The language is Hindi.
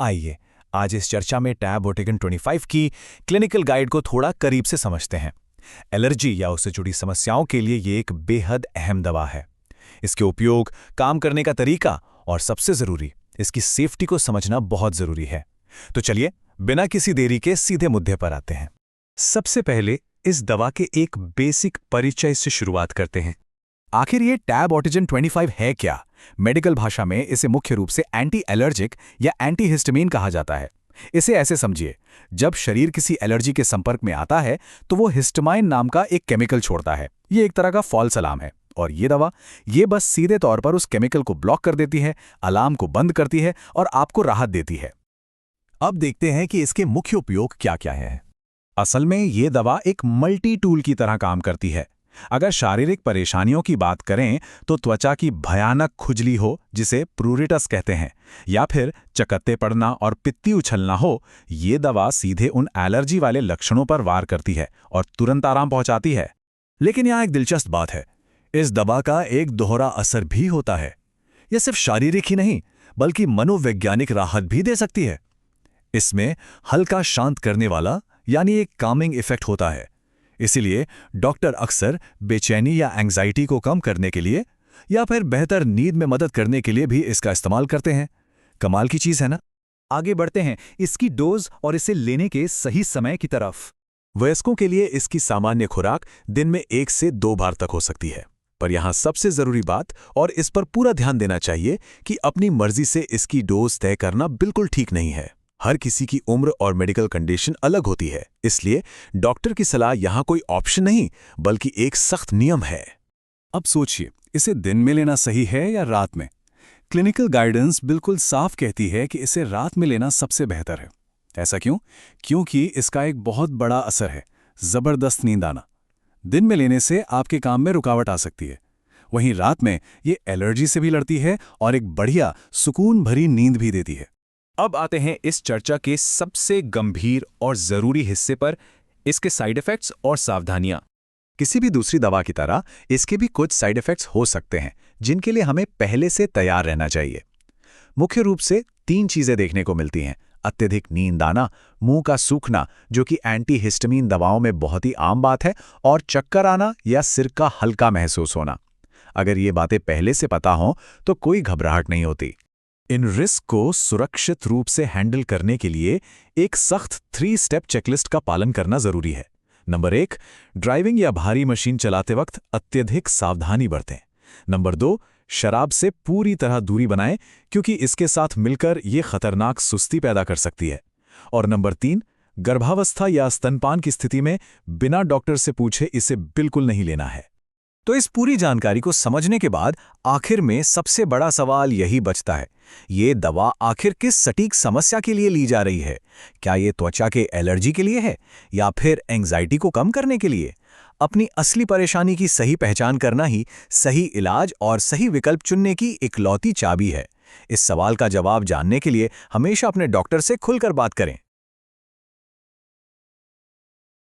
आइए आज इस चर्चा में टैब ओटिगन 25 की क्लिनिकल गाइड को थोड़ा करीब से समझते हैं। एलर्जी या उससे जुड़ी समस्याओं के लिए ये एक बेहद अहम दवा है। इसके उपयोग, काम करने का तरीका और सबसे जरूरी इसकी सेफ्टी को समझना बहुत जरूरी है। तो चलिए बिना किसी देरी के सीधे मुद्दे पर आते हैं। सबसे पहले इस दवा के एक बेसिक परिचय से शुरुआत करते हैं। आखिर ये टैब ओटिगन 25 है क्या? मेडिकल भाषा में इसे मुख्य रूप से एंटी एलर्जिक या एंटी हिस्टामिन कहा जाता है। इसे ऐसे समझिए, जब शरीर किसी एलर्जी के संपर्क में आता है तो वो हिस्टामाइन नाम का एक केमिकल छोड़ता है। ये एक तरह का फॉल्स अलार्म है और ये दवा बस सीधे तौर पर उस केमिकल को ब्लॉक कर देती है, अलार्म को बंद करती है और आपको राहत देती है। अब देखते हैं कि इसके मुख्य उपयोग क्या क्या हैं। असल में ये दवा एक मल्टी टूल की तरह काम करती है। अगर शारीरिक परेशानियों की बात करें तो त्वचा की भयानक खुजली हो, जिसे प्रूरिटस कहते हैं, या फिर चकत्ते पड़ना और पित्ती उछलना हो, ये दवा सीधे उन एलर्जी वाले लक्षणों पर वार करती है और तुरंत आराम पहुंचाती है। लेकिन यहाँ एक दिलचस्प बात है, इस दवा का एक दोहरा असर भी होता है। यह सिर्फ शारीरिक ही नहीं बल्कि मनोवैज्ञानिक राहत भी दे सकती है। इसमें हल्का शांत करने वाला यानी एक कामिंग इफेक्ट होता है। इसीलिए डॉक्टर अक्सर बेचैनी या एंग्जाइटी को कम करने के लिए या फिर बेहतर नींद में मदद करने के लिए भी इसका इस्तेमाल करते हैं। कमाल की चीज है ना। आगे बढ़ते हैं इसकी डोज और इसे लेने के सही समय की तरफ। वयस्कों के लिए इसकी सामान्य खुराक दिन में 1 से 2 बार तक हो सकती है, पर यहाँ सबसे जरूरी बात, और इस पर पूरा ध्यान देना चाहिए, कि अपनी मर्जी से इसकी डोज तय करना बिल्कुल ठीक नहीं है। हर किसी की उम्र और मेडिकल कंडीशन अलग होती है, इसलिए डॉक्टर की सलाह यहाँ कोई ऑप्शन नहीं बल्कि एक सख्त नियम है। अब सोचिए, इसे दिन में लेना सही है या रात में? क्लिनिकल गाइडेंस बिल्कुल साफ कहती है कि इसे रात में लेना सबसे बेहतर है। ऐसा क्यों? क्योंकि इसका एक बहुत बड़ा असर है, जबरदस्त नींद आना। दिन में लेने से आपके काम में रुकावट आ सकती है, वहीं रात में ये एलर्जी से भी लड़ती है और एक बढ़िया सुकून भरी नींद भी देती है। अब आते हैं इस चर्चा के सबसे गंभीर और जरूरी हिस्से पर, इसके साइड इफेक्ट्स और सावधानियां। किसी भी दूसरी दवा की तरह इसके भी कुछ साइड इफेक्ट्स हो सकते हैं, जिनके लिए हमें पहले से तैयार रहना चाहिए। मुख्य रूप से 3 चीजें देखने को मिलती हैं: अत्यधिक नींद आना, मुंह का सूखना जो कि एंटी हिस्टामिन दवाओं में बहुत ही आम बात है, और चक्कर आना या सिर का हल्का महसूस होना। अगर ये बातें पहले से पता हों तो कोई घबराहट नहीं होती। इन रिस्क को सुरक्षित रूप से हैंडल करने के लिए एक सख्त 3 स्टेप चेकलिस्ट का पालन करना जरूरी है। नंबर 1, ड्राइविंग या भारी मशीन चलाते वक्त अत्यधिक सावधानी बरतें। नंबर 2, शराब से पूरी तरह दूरी बनाएं, क्योंकि इसके साथ मिलकर ये खतरनाक सुस्ती पैदा कर सकती है। और नंबर 3, गर्भावस्था या स्तनपान की स्थिति में बिना डॉक्टर से पूछे इसे बिल्कुल नहीं लेना है। तो इस पूरी जानकारी को समझने के बाद आखिर में सबसे बड़ा सवाल यही बचता है, ये दवा आखिर किस सटीक समस्या के लिए ली जा रही है? क्या ये त्वचा के एलर्जी के लिए है या फिर एंग्जाइटी को कम करने के लिए? अपनी असली परेशानी की सही पहचान करना ही सही इलाज और सही विकल्प चुनने की इकलौती चाबी है। इस सवाल का जवाब जानने के लिए हमेशा अपने डॉक्टर से खुलकर बात करें।